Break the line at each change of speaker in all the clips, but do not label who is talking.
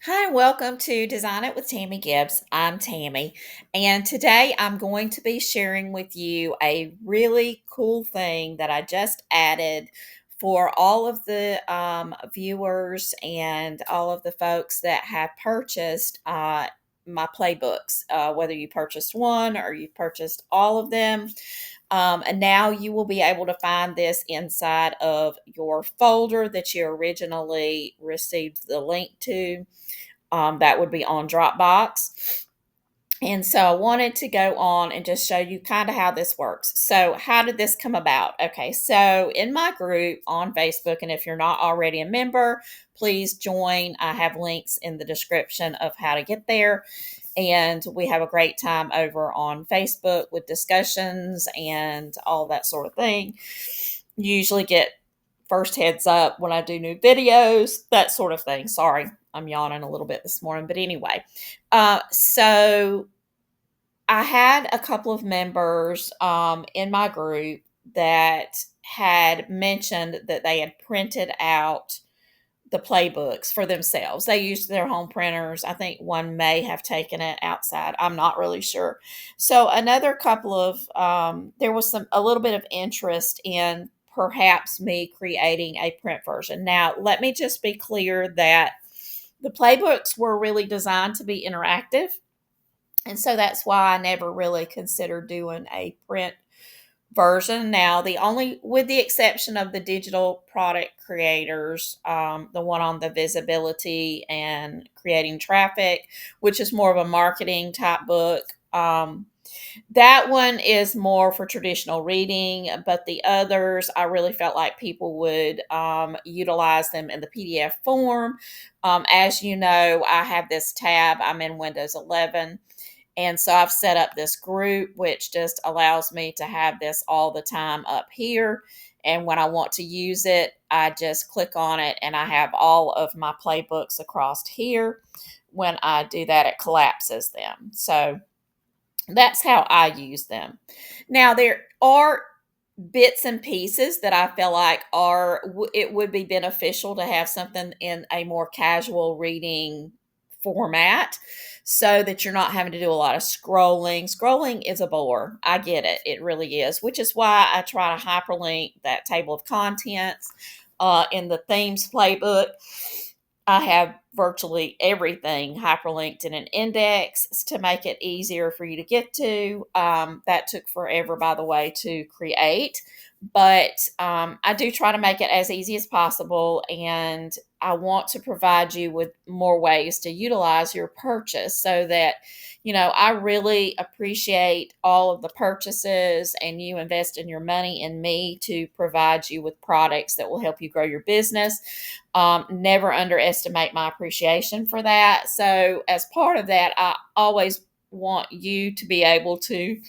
Hi, welcome to Design It with Tammy Gibbs. I'm Tammy, and today I'm going to be sharing with you a really cool thing that I just added for all of the viewers and all of the folks that have purchased my playbooks, whether you purchased one or you purchased all of them. And now you will be able to find this inside of your folder that you originally received the link to. That would be on Dropbox. And so I wanted to go on and just show you kind of how this works. So, how did this come about? Okay, so in my group on Facebook, and if you're not already a member, please join. I have links in the description of how to get there. And we have a great time over on Facebook with discussions and all that sort of thing. You usually get first heads up when I do new videos, that sort of thing. Sorry, I'm yawning a little bit this morning, but anyway. So I had a couple of members in my group that had mentioned that they had printed out the playbooks for themselves. They used their home printers. I think one may have taken it outside. I'm not really sure. So another couple of there was a little bit of interest in perhaps me creating a print version. Now, let me just be clear that the playbooks were really designed to be interactive. And so that's why I never really considered doing a print version. Now, with the exception of the digital product creators, the one on the visibility and creating traffic, which is more of a marketing type book. That one is more for traditional reading, but the others, I really felt like people would utilize them in the PDF form. As you know, I have this tab, I'm in Windows 11. And so I've set up this group, which just allows me to have this all the time up here. And when I want to use it, I just click on it and I have all of my playbooks across here. When I do that, it collapses them. So that's how I use them. Now, there are bits and pieces that I feel like it would be beneficial to have something in a more casual reading format so that you're not having to do a lot of scrolling. Scrolling is a bore. I get it. It really is, which is why I try to hyperlink that table of contents in the themes playbook. I have virtually everything hyperlinked in an index to make it easier for you to get to. That took forever, by the way, to create, but I do try to make it as easy as possible. And I want to provide you with more ways to utilize your purchase so that, I really appreciate all of the purchases and you invest in your money in me to provide you with products that will help you grow your business. Never underestimate my appreciation for that. So, as part of that, I always want you to be able to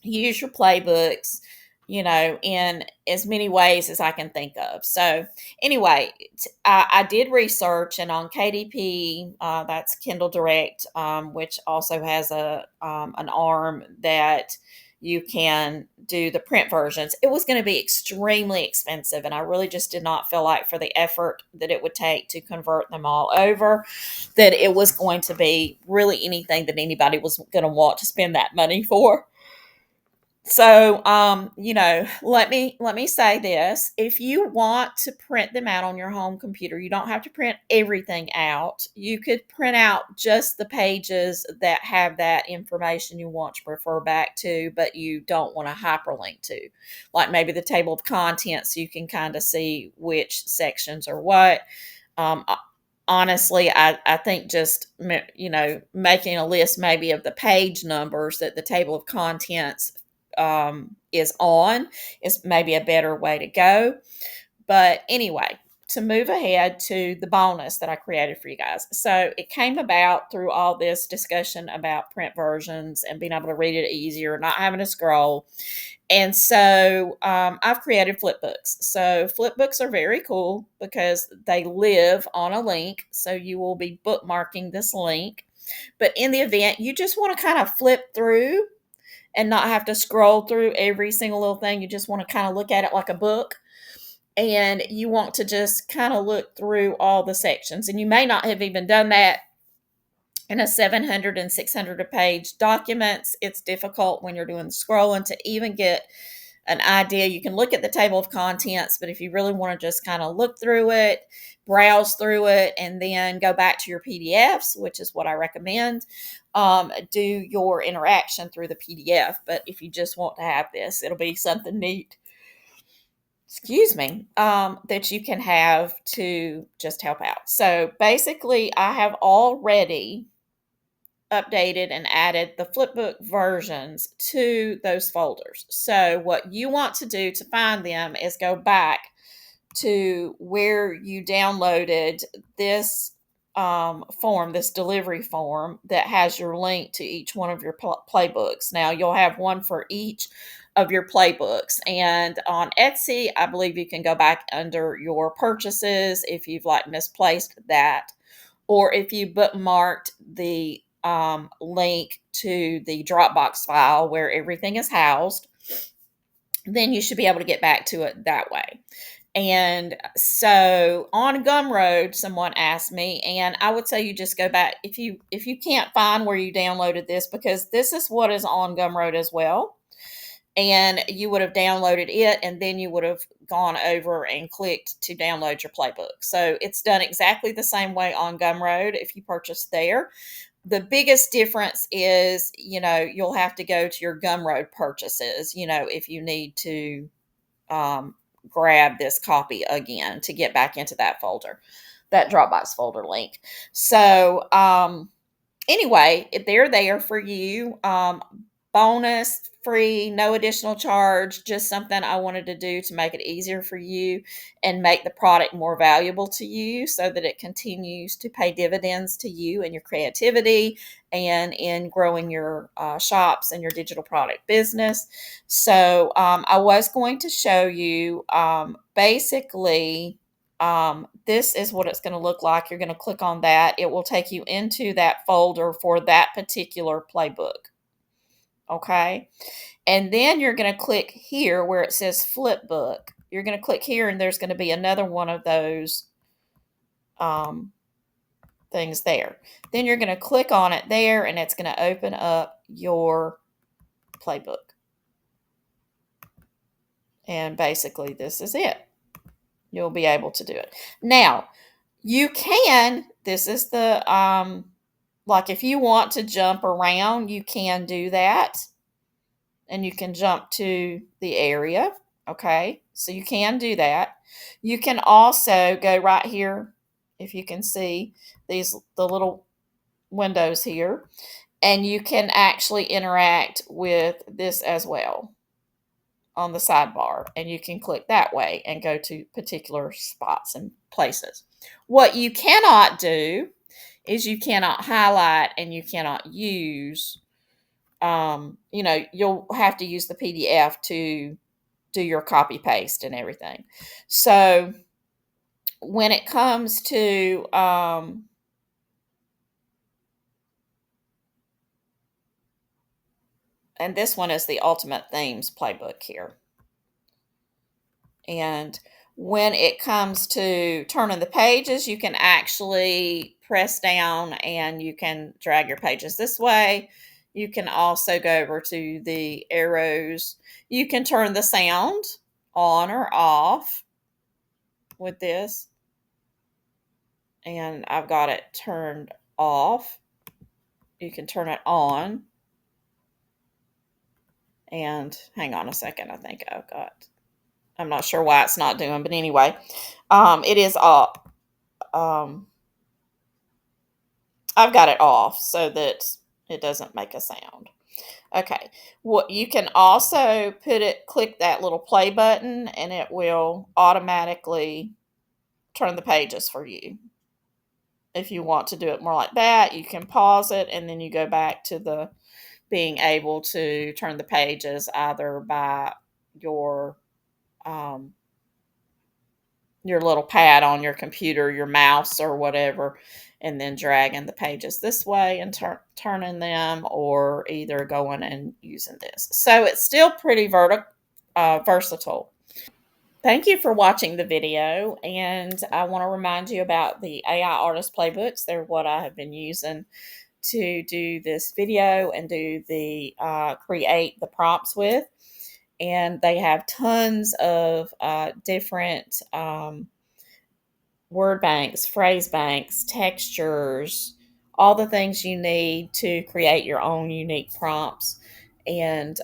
use your playbooks, in as many ways as I can think of. So, anyway, I did research, and on KDP, that's Kindle Direct, which also has an arm that you can do the print versions. It was going to be extremely expensive, and I really just did not feel like, for the effort that it would take to convert them all over, that it was going to be really anything that anybody was going to want to spend that money for. So, let me say this. If you want to print them out on your home computer, you don't have to print everything out. You could print out just the pages that have that information you want to refer back to, but you don't want to hyperlink to. Like maybe the table of contents, so you can kind of see which sections are what. Um, Honestly, I think just, making a list maybe of the page numbers that the table of contents is on is maybe a better way to go. But anyway, to move ahead to the bonus that I created for you guys. So it came about through all this discussion about print versions and being able to read it easier, not having to scroll. And so I've created flipbooks. So flipbooks are very cool because they live on a link. So you will be bookmarking this link. But in the event you just want to kind of flip through and not have to scroll through every single little thing, you just want to kind of look at it like a book, and you want to just kind of look through all the sections. And you may not have even done that in a 700 and 600 page documents. It's difficult when you're doing the scrolling to even get an idea. You can look at the table of contents, but if you really want to just kind of look through it, browse through it, and then go back to your PDFs, which is what I recommend, do your interaction through the PDF. But if you just want to have this, it'll be something neat, excuse me, that you can have to just help out. So basically, I have already updated and added the Flipbook versions to those folders. So what you want to do to find them is go back to where you downloaded this form, this delivery form that has your link to each one of your playbooks. Now you'll have one for each of your playbooks, and on Etsy I believe you can go back under your purchases if you've like misplaced that, or if you bookmarked the link to the Dropbox file where everything is housed, then you should be able to get back to it that way. And so on Gumroad, someone asked me, and I would say you just go back if you can't find where you downloaded this, because this is what is on Gumroad as well. And you would have downloaded it, and then you would have gone over and clicked to download your playbook. So it's done exactly the same way on Gumroad if you purchase there. The biggest difference is, you'll have to go to your Gumroad purchases, if you need to grab this copy again to get back into that folder, that Dropbox folder link. So, anyway, they're there for you. Bonus, free, no additional charge, just something I wanted to do to make it easier for you and make the product more valuable to you so that it continues to pay dividends to you and your creativity and in growing your shops and your digital product business. So I was going to show you basically this is what it's going to look like. You're going to click on that. It will take you into that folder for that particular playbook. Okay. And then you're going to click here where it says Flipbook. You're going to click here, and there's going to be another one of those things there. Then you're going to click on it there, and it's going to open up your playbook. And basically, this is it. You'll be able to do it. Now, you can, this is the, like if you want to jump around, you can do that. And you can jump to the area. Okay, so you can do that. You can also go right here, if you can see the little windows here, and you can actually interact with this as well on the sidebar, and you can click that way and go to particular spots and places. What you cannot do is you cannot highlight and you cannot use you'll have to use the PDF to do your copy paste and everything. So when it comes to and this one is the Ultimate Themes playbook here. And when it comes to turning the pages, you can actually press down and you can drag your pages this way. You can also go over to the arrows. You can turn the sound on or off with this. And I've got it turned off. You can turn it on. And hang on a second. I think I'm not sure why it's not doing, but anyway, it is off. I've got it off so that it doesn't make a sound. Okay. What you can also click that little play button, and it will automatically turn the pages for you. If you want to do it more like that, you can pause it and then you go back to the being able to turn the pages either by your little pad on your computer, your mouse or whatever, and then dragging the pages this way and turning them, or either going and using this. So it's still pretty versatile. Thank you for watching the video, and I want to remind you about the AI Artist Playbooks. They're what I have been using to do this video and do the create the prompts with. And they have tons of different word banks, phrase banks, textures, all the things you need to create your own unique prompts and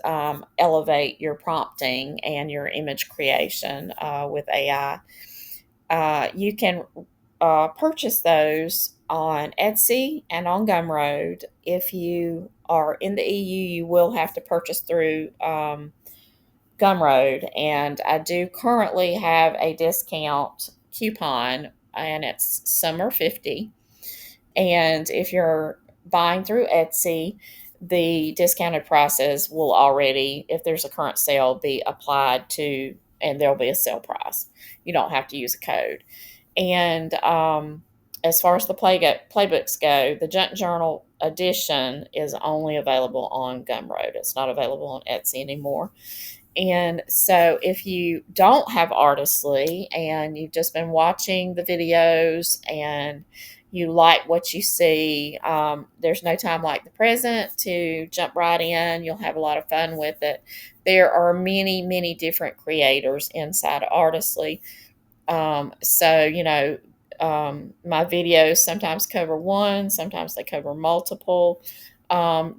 elevate your prompting and your image creation with AI. You can purchase those on Etsy and on Gumroad. If you are in the EU, you will have to purchase through Gumroad, and I do currently have a discount coupon, and it's Summer 50. And if you're buying through Etsy, the discounted prices will already, if there's a current sale, be applied to, and there'll be a sale price. You don't have to use a code. And as far as the playbooks go, the Junk Journal edition is only available on Gumroad. It's not available on Etsy anymore. And so, if you don't have Artistly and you've just been watching the videos and you like what you see, there's no time like the present to jump right in. You'll have a lot of fun with it. There are many, many different creators inside Artistly. My videos sometimes cover one, sometimes they cover multiple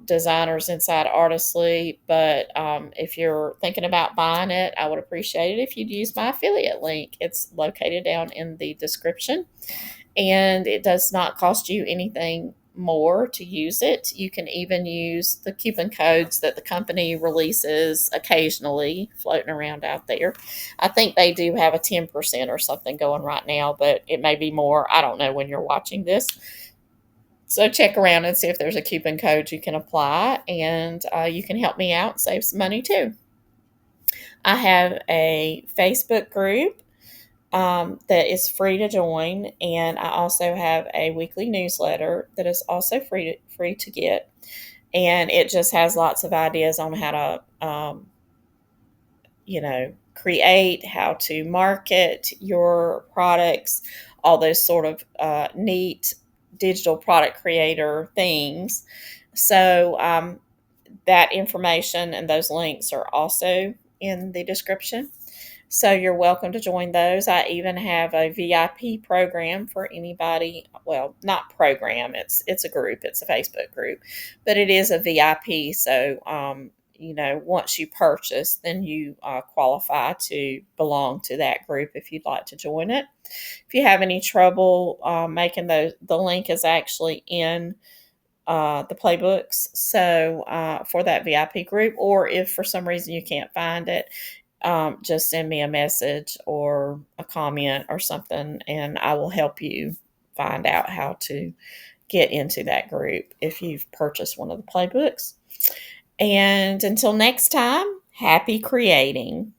designers inside Artistly. But if you're thinking about buying it, I would appreciate it if you'd use my affiliate link. It's located down in the description, and it does not cost you anything more to use it. You can even use the coupon codes that the company releases occasionally floating around out there. I think they do have a 10% or something going right now, but it may be more. I don't know when you're watching this. So check around and see if there's a coupon code you can apply, and you can help me out, save some money too. I have a Facebook group that is free to join, and I also have a weekly newsletter that is also free to get, and it just has lots of ideas on how to create, how to market your products, all those sort of neat digital product creator things. So that information and those links are also in the description. So you're welcome to join those. I even have a VIP program for anybody. Well, not program. It's a group. It's a Facebook group, but it is a VIP. So once you purchase, then you qualify to belong to that group if you'd like to join it. If you have any trouble making those, the link is actually in the Playbooks. So for that VIP group, or if for some reason you can't find it, just send me a message or a comment or something, and I will help you find out how to get into that group if you've purchased one of the Playbooks. And until next time, happy creating.